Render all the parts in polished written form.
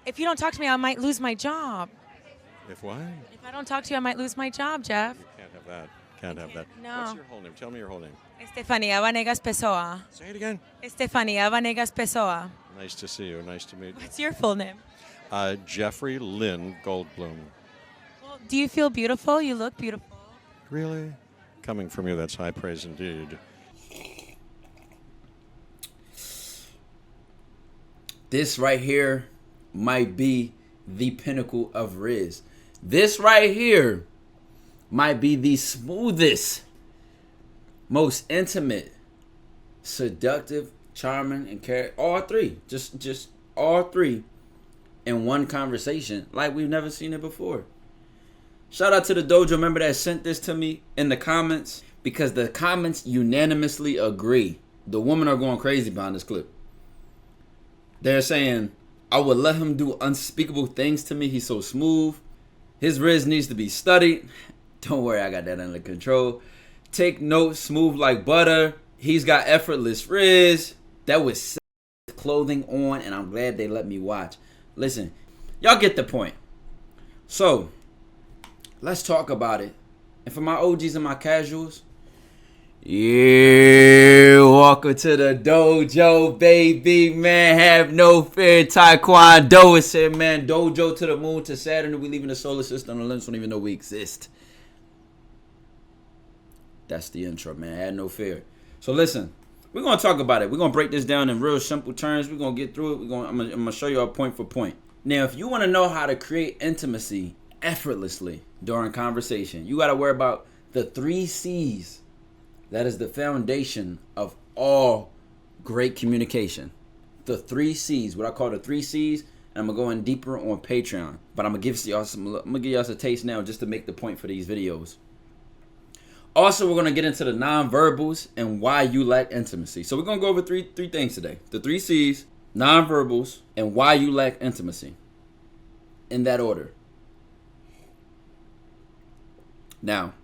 If you don't talk to me, I might lose my job. If what? If I don't talk to you, I might lose my job, Jeff. You can't have that. Can't have that. No. What's your whole name? Tell me your whole name. Estefania Vanegas Pessoa. Say it again. Estefania Vanegas Pessoa. Nice to see you. Nice to meet you. What's your full name? Jeffrey Lynn Goldblum. Well, do you feel beautiful? You look beautiful. Really? Coming from you, that's high praise indeed. This right here might be the pinnacle of Riz. This right here might be the smoothest, most intimate, seductive, charming, and all three. Just all three in one conversation like we've never seen it before. Shout out to the Dojo member that sent this to me in the comments, because the comments unanimously agree. The women are going crazy behind this clip. They're saying, I would let him do unspeakable things to me. He's so smooth. His Riz needs to be studied. Don't worry, I got that under control. Take notes, smooth like butter. He's got effortless Riz. That was clothing on, and I'm glad they let me watch. Listen, y'all get the point. So, let's talk about it. And for my OGs and my casuals, yeah, welcome to the Dojo, baby, man. Have no fear. TyKwonDoe is here, man. Dojo to the moon, to Saturn. We leaving the solar system. The LIMPS don't even know we exist. That's the intro, man. Have no fear. So listen, we're gonna talk about it. We're gonna break this down in real simple terms. We're gonna get through it. I'm gonna show you all point for point. Now, if you want to know how to create intimacy effortlessly during conversation, you got to worry about the 3 C's. That is the foundation of all great communication. The 3 C's, what I call the 3 C's, and I'm gonna go in deeper on Patreon. But I'm gonna give y'all a taste now just to make the point for these videos. Also, we're gonna get into the nonverbals and why you lack intimacy. So we're gonna go over three things today: the 3 C's, nonverbals, and why you lack intimacy. In that order. Now,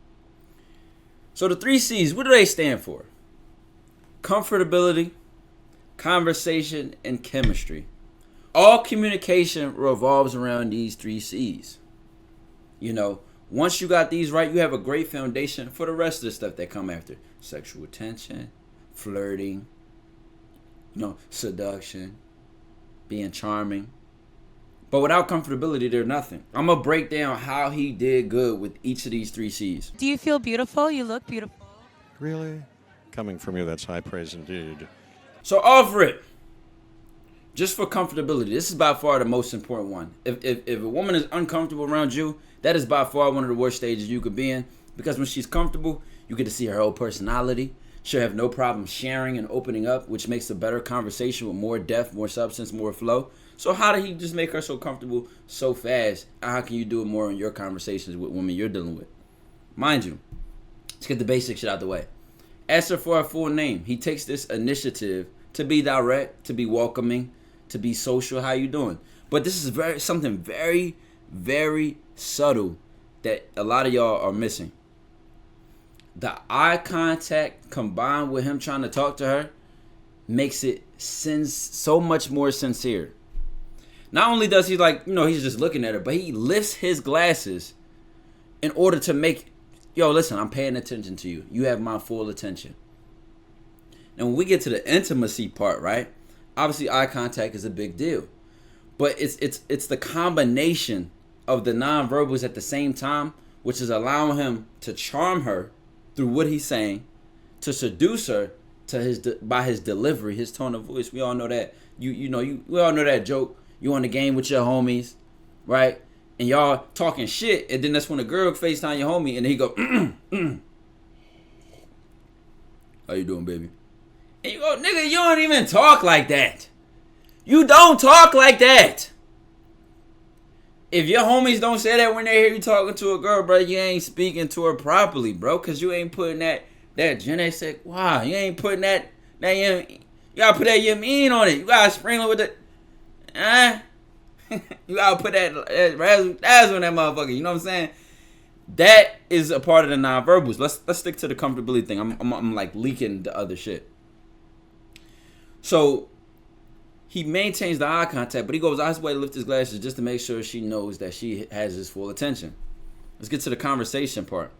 so the 3 C's, what do they stand for? Comfortability, conversation, and chemistry. All communication revolves around these 3 C's. You know, once you got these right, you have a great foundation for the rest of the stuff that come after. Sexual attention, flirting, seduction, being charming. But without comfortability, there's nothing. I'm going to break down how he did good with each of these 3 C's. Do you feel beautiful? You look beautiful. Really? Coming from you, that's high praise indeed. So offer it. Just for comfortability. This is by far the most important one. If a woman is uncomfortable around you, that is by far one of the worst stages you could be in. Because when she's comfortable, you get to see her whole personality. She'll have no problem sharing and opening up, which makes a better conversation with more depth, more substance, more flow. So how did he just make her so comfortable so fast? How can you do it more in your conversations with women you're dealing with? Mind you, let's get the basic shit out the way. Ask her for her full name. He takes this initiative to be direct, to be welcoming, to be social. How you doing? But this is something very, very subtle that a lot of y'all are missing. The eye contact combined with him trying to talk to her makes it so much more sincere. Not only does he he's just looking at her, but he lifts his glasses in order to make, listen, I'm paying attention to you. You have my full attention. And when we get to the intimacy part, right? Obviously, eye contact is a big deal. But it's the combination of the nonverbals at the same time, which is allowing him to charm her through what he's saying, to seduce her by his delivery, his tone of voice. We all know that. We all know that joke. You on the game with your homies, right? And y'all talking shit, and then that's when a girl FaceTime your homie, and he go, How you doing, baby? And you go, nigga, you don't even talk like that. You don't talk like that. If your homies don't say that when they hear you talking to a girl, bro, you ain't speaking to her properly, bro, because you ain't putting that je ne sais quoi. You ain't putting that you gotta put that yamin on it. You gotta sprinkle with the, you gotta put that razzle on that motherfucker. You know what I'm saying? That is a part of the nonverbals. Let's stick to the comfortability thing. I'm like leaking the other shit. So he maintains the eye contact, but he goes out his way to lift his glasses just to make sure she knows that she has his full attention. Let's get to the conversation part.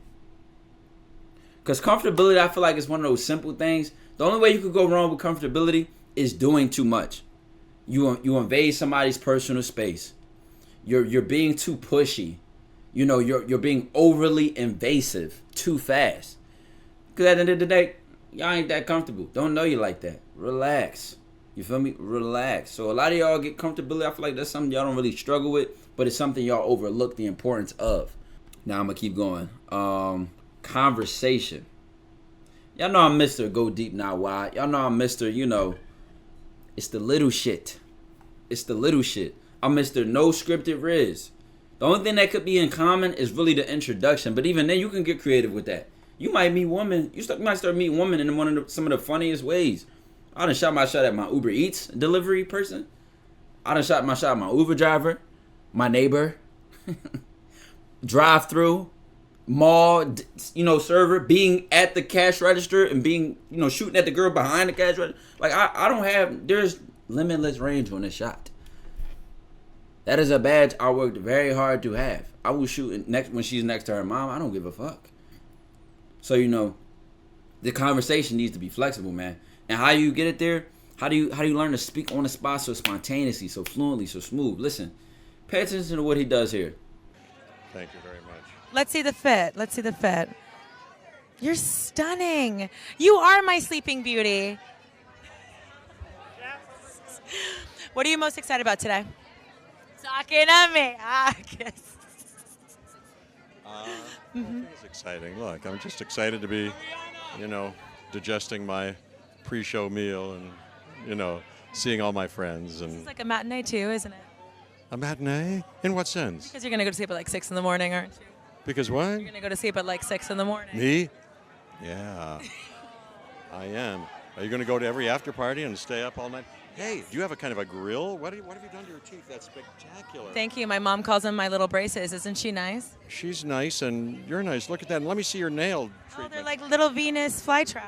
Because comfortability, I feel like it's one of those simple things. The only way you could go wrong with comfortability is doing too much. You invade somebody's personal space. You're being too pushy. You know, you're being overly invasive too fast. Because at the end of the day, y'all ain't that comfortable. Don't know you like that. Relax. You feel me? Relax. So a lot of y'all get comfortability. I feel like that's something y'all don't really struggle with, but it's something y'all overlook the importance of. Now I'm going to keep going. Conversation. Y'all know I'm Mr. Go Deep Not Wide. Y'all know I'm Mr. You know, it's the little shit. It's the little shit. I'm Mr. No Scripted Riz. The only thing that could be in common is really the introduction. But even then, you can get creative with that. You might meet women. You might start meeting women in some of the funniest ways. I done shot my shot at my Uber Eats delivery person. I done shot my shot at my Uber driver, my neighbor, drive-through, mall, you know, server, being at the cash register and being, you know, shooting at the girl behind the cash register. Like, I don't have, there's limitless range on this shot. That is a badge I worked very hard to have. I will shoot when she's next to her mom. I don't give a fuck. So, you know, the conversation needs to be flexible, man. And how you get it there? How do you learn to speak on the spot so spontaneously, so fluently, so smooth? Listen, pay attention to what he does here. Thank you very much. Let's see the fit. Let's see the fit. You're stunning. You are my sleeping beauty. What are you most excited about today? Talking to me. I guess. I think it's exciting. Look, I'm just excited to be, you know, digesting my pre-show meal and, you know, seeing all my friends. And It's like a matinee too, isn't it? a matinee? In what sense? Because you're going to go to sleep at like 6 in the morning, aren't you? Because what? You're going to go to sleep at like 6 in the morning. Me? Yeah, I am. Are you going to go to every after party and stay up all night? Hey, do you have a kind of a grill? What have you done to your teeth? That's spectacular. Thank you. My mom calls them my little braces. Isn't she nice? She's nice and you're nice. Look at that. And let me see your nail Oh, treatment. they're like little Venus flytraps.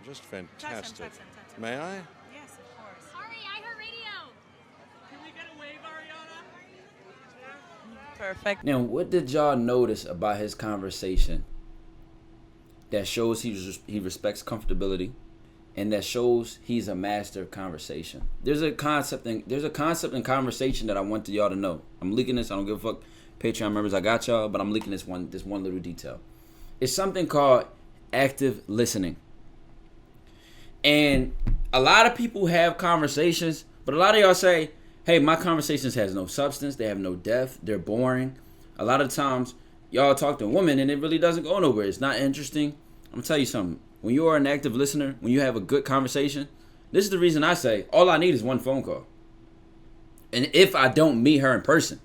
Just fantastic. Touch them. May I? Yes, of course. Sorry, I heard radio. Perfect. Now, what did y'all notice about his conversation that shows he respects comfortability, and that shows he's a master of conversation? There's a concept in conversation that I want y'all to know. I'm leaking this. I don't give a fuck. Patreon members, I got y'all, but I'm leaking this one little detail. It's something called active listening. And a lot of people have conversations, but a lot of y'all say, hey, my conversations has no substance. They have no depth. They're boring. A lot of times, y'all talk to a woman and it really doesn't go nowhere. It's not interesting. I'm going to tell you something. When you are an active listener, when you have a good conversation, this is the reason I say all I need is one phone call. And if I don't meet her in person,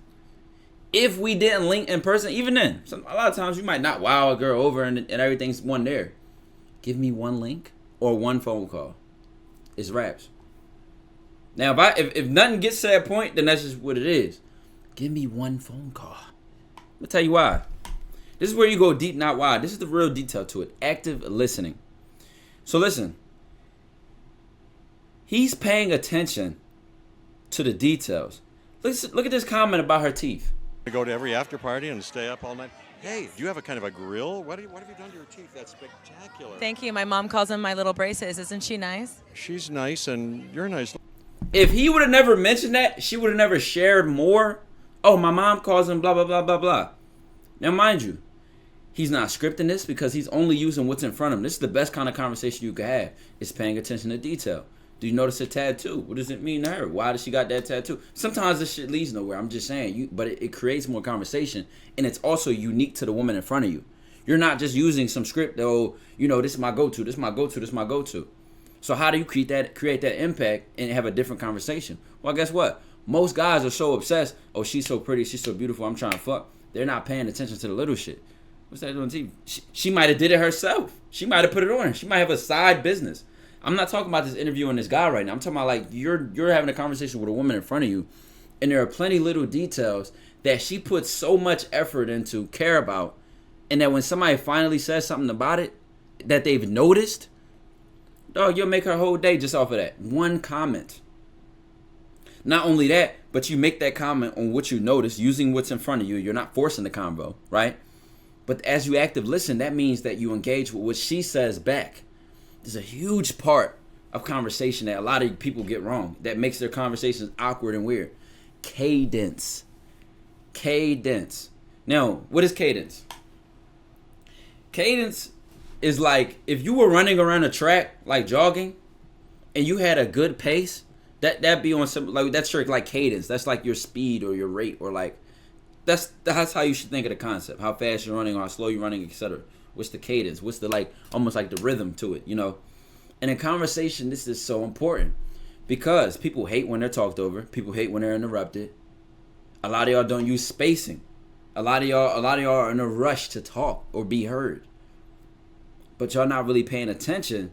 if we didn't link in person, even then, a lot of times you might not wow a girl over and everything's one there. Give me one link or one phone call. It's raps. Now, if nothing gets to that point, then that's just what it is. Give me one phone call. I'm going to tell you why. This is where you go deep, not wide. This is the real detail to it. Active listening. So listen. He's paying attention to the details. Look at this comment about her teeth. Go to every after party and stay up all night. Hey, do you have a kind of a grill? What have you done to your teeth? That's spectacular. Thank you. My mom calls them my little braces. Isn't she nice? She's nice and you're nice. If he would have never mentioned that, she would have never shared more. Oh, my mom calls him blah, blah, blah, blah, blah. Now, mind you, he's not scripting this because he's only using what's in front of him. This is the best kind of conversation you could have. It's paying attention to detail. Do you notice a tattoo? What does it mean to her? Why does she got that tattoo? Sometimes this shit leads nowhere. I'm just saying. But it creates more conversation. And it's also unique to the woman in front of you. You're not just using some script that, oh, you know, this is my go-to, this is my go-to, this is my go-to. So how do you create that impact and have a different conversation? Well, guess what? Most guys are so obsessed. Oh, she's so pretty. She's so beautiful. I'm trying to fuck. They're not paying attention to the little shit. What's that doing on TV? She might have did it herself. She might have put it on. She might have a side business. I'm not talking about this interviewing this guy right now. I'm talking about like you're having a conversation with a woman in front of you, and there are plenty little details that she puts so much effort into, care about, and that when somebody finally says something about it that they've noticed, dog, you'll make her whole day just off of that one comment. Not only that, but you make that comment on what you notice using what's in front of you. You're not forcing the convo, right? But as you active listen, that means that you engage with what she says back. There's a huge part of conversation that a lot of people get wrong that makes their conversations awkward and weird. Cadence. Cadence. Now, what is cadence? Cadence is like if you were running around a track, like jogging, and you had a good pace, that'd be on some like that's your like cadence. That's like your speed or your rate or like that's how you should think of the concept. How fast you're running or how slow you're running, etc. What's the cadence? What's the like almost like the rhythm to it, you know? And in conversation, this is so important because people hate when they're talked over. People hate when they're interrupted. A lot of y'all don't use spacing. A lot of y'all are in a rush to talk or be heard. But y'all not really paying attention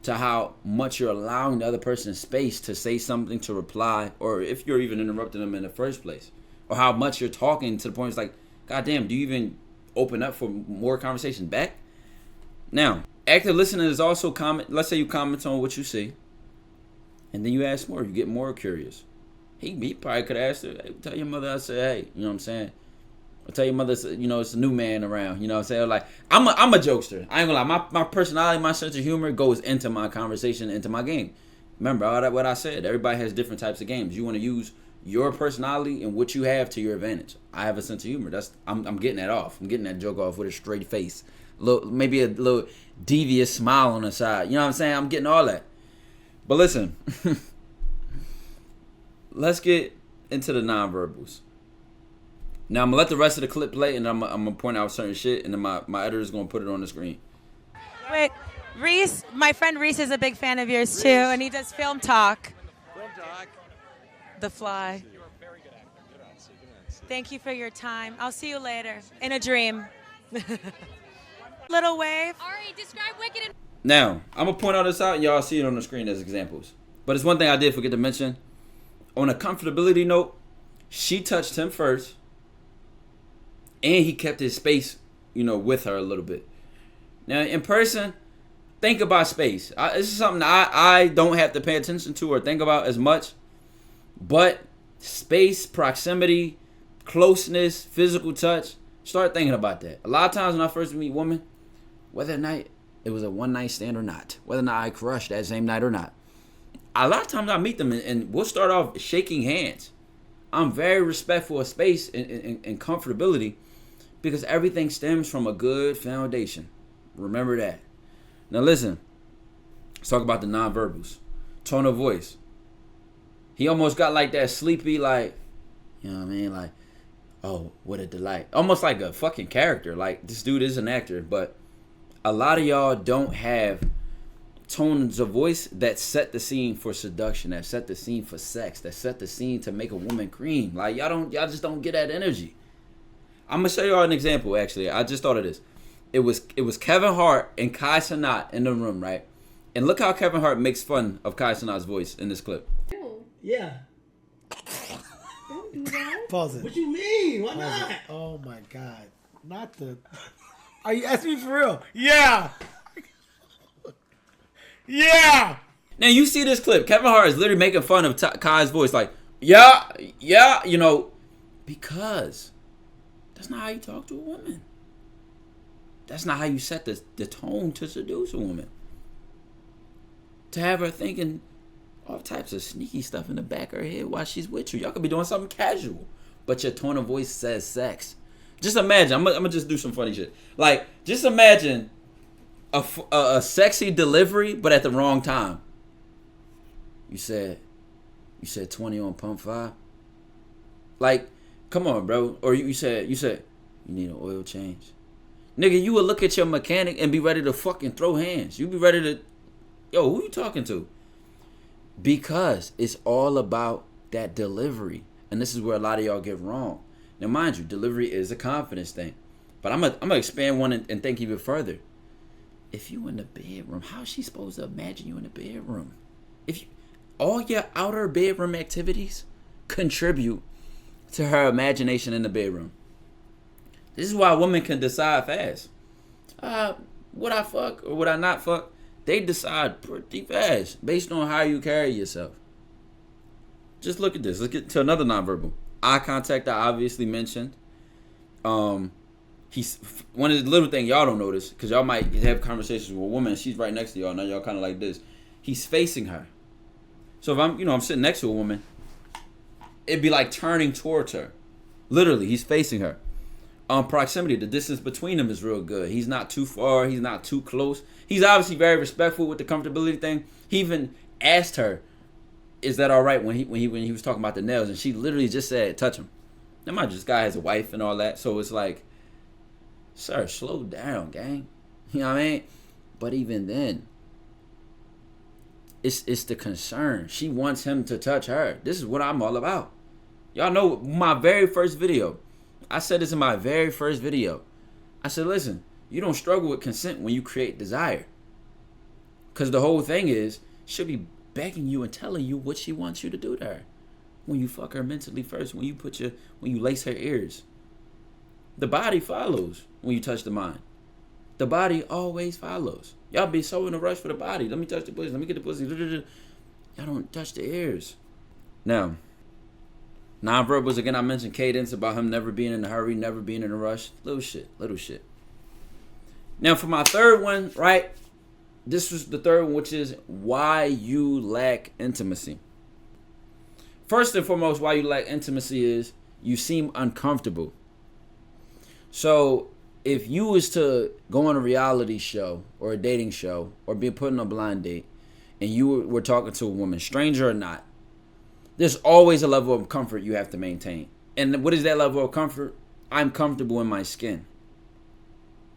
to how much you're allowing the other person space to say something, to reply, or if you're even interrupting them in the first place. Or how much you're talking to the point it's like, God damn, do you even open up for more conversation back? Now, active listening is also comment. Let's say you comment on what you see, and then you ask more. You get more curious. He probably could ask her, hey, tell your mother I said, hey, you know what I'm saying? Or tell your mother, you know, it's a new man around. You know what I'm saying? Like, I'm a jokester. I ain't gonna lie. My personality, my sense of humor goes into my conversation, into my game. Remember all that what I said. Everybody has different types of games. You want to use your personality and what you have to your advantage. I have a sense of humor. I'm getting that off. I'm getting that joke off with a straight face. Maybe a little devious smile on the side. You know what I'm saying? I'm getting all that. But listen, let's get into the nonverbals. Now I'm gonna let the rest of the clip play, and I'm gonna point out certain shit, and then my editor's gonna put it on the screen. Wait, Reese, my friend Reese is a big fan of yours too, and he does film talk. Film talk. The Fly. You're a very good actor. Get on, see. Thank you for your time. I'll see you later in a dream. Little wave. Ari, describe Wicked and... Now, I'm going to point all this out, and y'all see it on the screen as examples. But it's one thing I did forget to mention. On a comfortability note, she touched him first, and he kept his space, you know, with her a little bit. Now, in person, think about space. This is something I don't have to pay attention to or think about as much. But space, proximity, closeness, physical touch, start thinking about that. A lot of times when I first meet women, whether or not it was a one-night stand or not, whether or not I crushed that same night or not, a lot of times I meet them and we'll start off shaking hands. I'm very respectful of space and comfortability because everything stems from a good foundation. Remember that. Now listen, let's talk about the nonverbals. Tone of voice. He almost got like that sleepy, like, you know what I mean? Like, oh, what a delight. Almost like a fucking character. Like, this dude is an actor, but a lot of y'all don't have tones of voice that set the scene for seduction, that set the scene for sex, that set the scene to make a woman cream. Like, y'all just don't get that energy. I'm gonna show y'all an example, actually. I just thought of this. It was Kevin Hart and Kai Cenat in the room, right? And look how Kevin Hart makes fun of Kai Cenat's voice in this clip. Yeah. Don't do that. Pause it. What you mean? Why Pause not? it. Oh my God. Not the. Are you asking me for real? Yeah. Yeah. Now you see this clip. Kevin Hart is literally making fun of Kai's voice, like, yeah, you know, because that's not how you talk to a woman. That's not how you set the tone to seduce a woman. To have her thinking all types of sneaky stuff in the back of her head while she's with you. Y'all could be doing something casual, but your tone of voice says sex. Just imagine. I'm gonna just do some funny shit. Like, just imagine a sexy delivery, but at the wrong time. You said 20 on pump 5. Like, come on, bro. Or you said you need an oil change. Nigga, you would look at your mechanic and be ready to fucking throw hands. You be ready to, yo, who you talking to? Because it's all about that delivery. And this is where a lot of y'all get wrong. Now, mind you, delivery is a confidence thing. But I'm gonna expand one and think even further. If you in the bedroom, how is she supposed to imagine you in the bedroom? If you, all your outer bedroom activities contribute to her imagination in the bedroom. This is why women can decide fast. Would I fuck or would I not fuck? They decide pretty fast based on how you carry yourself. Just look at this. Look at to another nonverbal. Eye contact. I obviously mentioned. He's one of the little things y'all don't notice because y'all might have conversations with a woman. And she's right next to y'all. Now y'all kind of like this. He's facing her. So if I'm sitting next to a woman, it'd be like turning towards her. Literally, he's facing her. Proximity, the distance between them is real good. He's not too far. He's not too close. He's obviously very respectful with the comfortability thing. He even asked her, "Is that all right?" When he was talking about the nails, and she literally just said, "Touch him." Now, mind you, this guy has a wife and all that, so it's like, sir, slow down, gang. You know what I mean? But even then, it's the concern. She wants him to touch her. This is what I'm all about. Y'all know my very first video. I said this in my very first video. I said, listen, you don't struggle with consent when you create desire. Because the whole thing is, she'll be begging you and telling you what she wants you to do to her. When you fuck her mentally first, when you lace her ears. The body follows when you touch the mind. The body always follows. Y'all be so in a rush for the body. Let me touch the pussy. Let me get the pussy. Y'all don't touch the ears. Now, nonverbals, again, I mentioned cadence about him never being in a hurry, never being in a rush. Little shit. Now, for my third one, right? This was the third one, which is why you lack intimacy. First and foremost, why you lack intimacy is you seem uncomfortable. So, if you was to go on a reality show or a dating show or be put on a blind date and you were talking to a woman, stranger or not, there's always a level of comfort you have to maintain. And what is that level of comfort? I'm comfortable in my skin.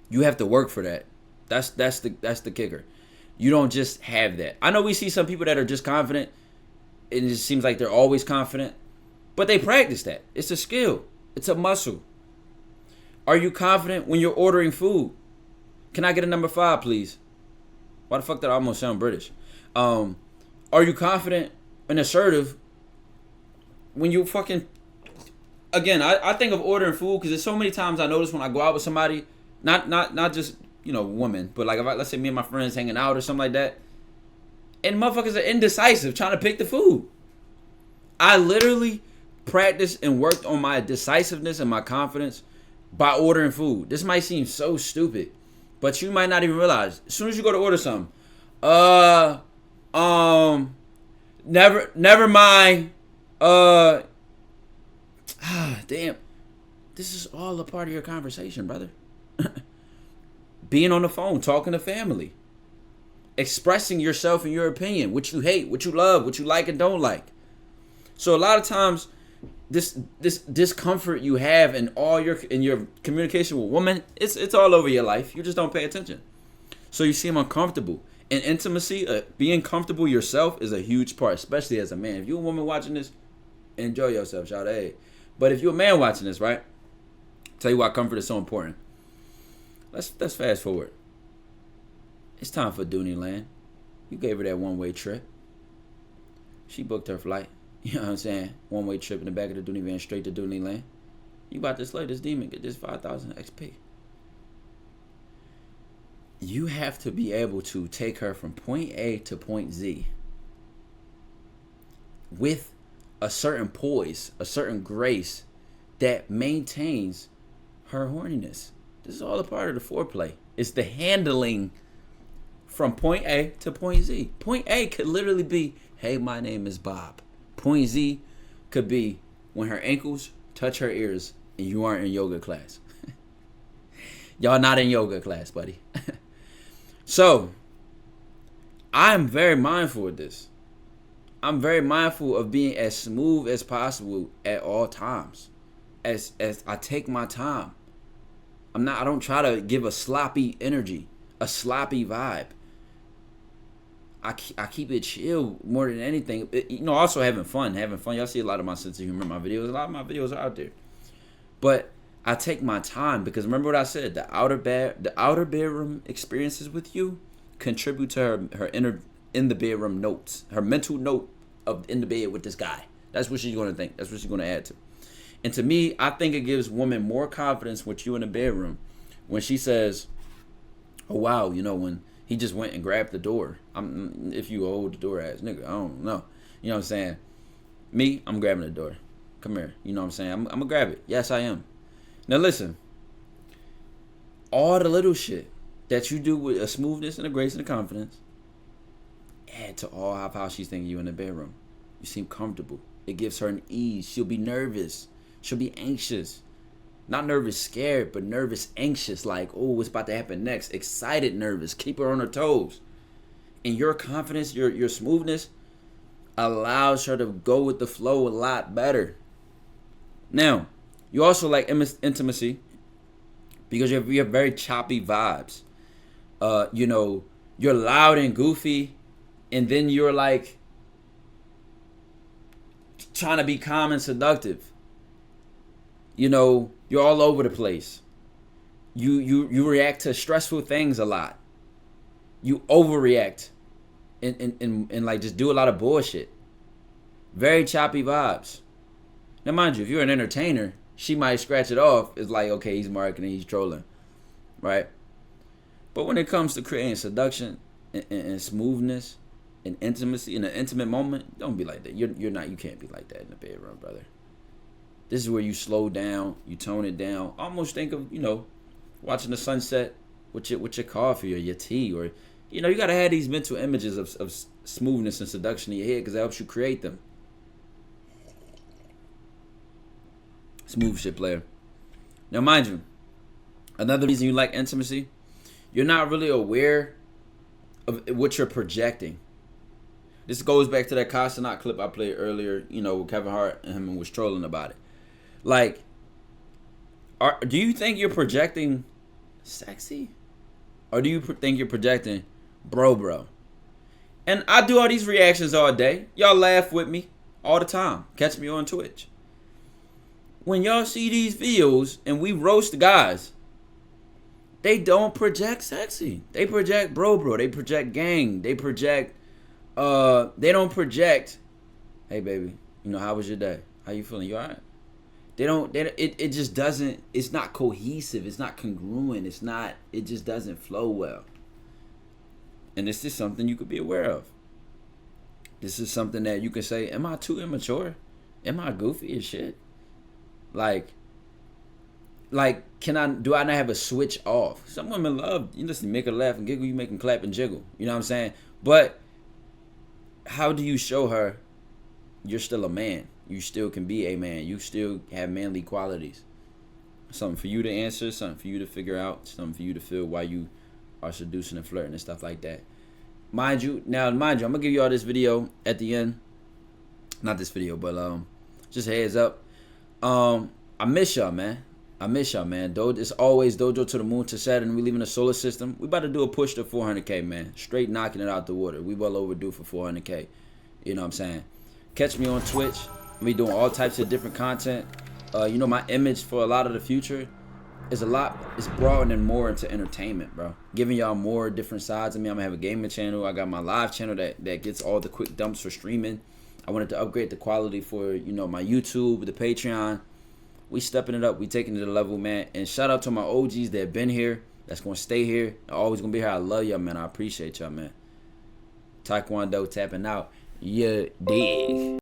You have to work for that. That's the kicker. You don't just have that. I know we see some people that are just confident and it just seems like they're always confident, but they practice that. It's a skill. It's a muscle. Are you confident when you're ordering food? Can I get a number 5, please? Why the fuck did I almost sound British? Are you confident and assertive when you fucking... Again, I think of ordering food because there's so many times I notice when I go out with somebody, not just, women, but like if let's say me and my friends hanging out or something like that, and motherfuckers are indecisive trying to pick the food. I literally practiced and worked on my decisiveness and my confidence by ordering food. This might seem so stupid, but you might not even realize. As soon as you go to order something, never mind. Damn. This is all a part of your conversation, brother. Being on the phone, talking to family, expressing yourself and your opinion, what you hate, what you love, what you like and don't like. So a lot of times, this discomfort you have in your communication with women, it's all over your life. You just don't pay attention. So you seem uncomfortable. In intimacy, being comfortable yourself is a huge part, especially as a man. If you're a woman watching this, enjoy yourself, shout out. Hey. But if you're a man watching this, right? Tell you why comfort is so important. Let's fast forward. It's time for Dooneyland. You gave her that one-way trip. She booked her flight. You know what I'm saying? One-way trip in the back of the Dooney van straight to Dooneyland. You about to slay this demon, get this 5,000 XP. You have to be able to take her from point A to point Z with a certain poise, a certain grace that maintains her horniness. This is all a part of the foreplay. It's the handling from point A to point Z. Point A could literally be, hey, my name is Bob. Point Z could be when her ankles touch her ears and you aren't in yoga class. Y'all not in yoga class, buddy. So, I'm very mindful of this. I'm very mindful of being as smooth as possible at all times. As I take my time. I don't try to give a sloppy energy, a sloppy vibe. I keep it chill more than anything. Also having fun. Y'all see a lot of my sense of humor in my videos. A lot of my videos are out there. But I take my time because remember what I said. The outer bedroom experiences with you contribute to her in the bedroom notes. Her mental note of in the bed with this guy. That's what she's going to think. That's what she's going to add to. And to me, I think it gives women more confidence with you in the bedroom when she says, oh, wow, when he just went and grabbed the door. If you hold the door ass nigga, I don't know. You know what I'm saying? Me, I'm grabbing the door. Come here. You know what I'm saying? I'm gonna grab it. Yes, I am. Now listen. All the little shit that you do with a smoothness and a grace and a confidence add to all how she's thinking you in the bedroom. You seem comfortable. It gives her an ease. She'll be nervous. She'll be anxious. Not nervous, scared, but nervous, anxious. Like, oh, what's about to happen next? Excited, nervous. Keep her on her toes. And your confidence, your smoothness allows her to go with the flow a lot better. Now, you also like intimacy because you have very choppy vibes. You know, you're loud and goofy, and then you're like trying to be calm and seductive. You know, you're all over the place. You react to stressful things a lot. You overreact and like just do a lot of bullshit. Very choppy vibes. Now, mind you, if you're an entertainer, she might scratch it off. It's like, okay, he's marketing, he's trolling, right? But when it comes to creating seduction and smoothness and intimacy in an intimate moment, don't be like that. You can't be like that in the bedroom, brother. This is where you slow down, you tone it down. Almost think of, you know, watching the sunset with your coffee or your tea, or, you know, you gotta have these mental images of smoothness and seduction in your head because that helps you create them. Smooth shit, player. Now, mind you, another reason you like intimacy, you're not really aware of what you're projecting. This goes back to that Casanat clip I played earlier, you know, with Kevin Hart and him was trolling about it. Like, do you think you're projecting sexy? Or do you think you're projecting bro? And I do all these reactions all day. Y'all laugh with me all the time. Catch me on Twitch. When y'all see these videos and we roast the guys, they don't project sexy. They project bro. They project gang. They project, they don't project, hey baby, you know, how was your day? How you feeling? You all right? It just doesn't, it's not cohesive. It's not congruent. It just doesn't flow well. And this is something you could be aware of. This is something that you can say, am I too immature? Am I goofy as shit? Like, do I not have a switch off? Some women love, you listen, make her laugh and giggle, you make them clap and jiggle. You know what I'm saying? But how do you show her you're still a man? You still can be a man. You still have manly qualities. Something for you to answer, something for you to figure out, something for you to feel while you are seducing and flirting and stuff like that. Mind you, I'm gonna give you all this video at the end. Not this video, but just a heads up. I miss y'all, man. It's always Dojo to the moon to Saturn. We leaving the solar system. We about to do a push to 400K, man. Straight knocking it out the water. We well overdue for 400K. You know what I'm saying? Catch me on Twitch. We doing all types of different content. You know, my image for a lot of the future is it's broadening more into entertainment, bro. Giving y'all more different sides of me. I'm gonna have a gaming channel. I got my live channel that gets all the quick dumps for streaming. I wanted to upgrade the quality for, you know, my YouTube, the Patreon. We stepping it up. We taking it to the level, man. And shout out to my OGs that have been here, that's gonna stay here, always gonna be here. I love y'all, man. I appreciate y'all, man. TyKwonDoe tapping out. Yeah, dig.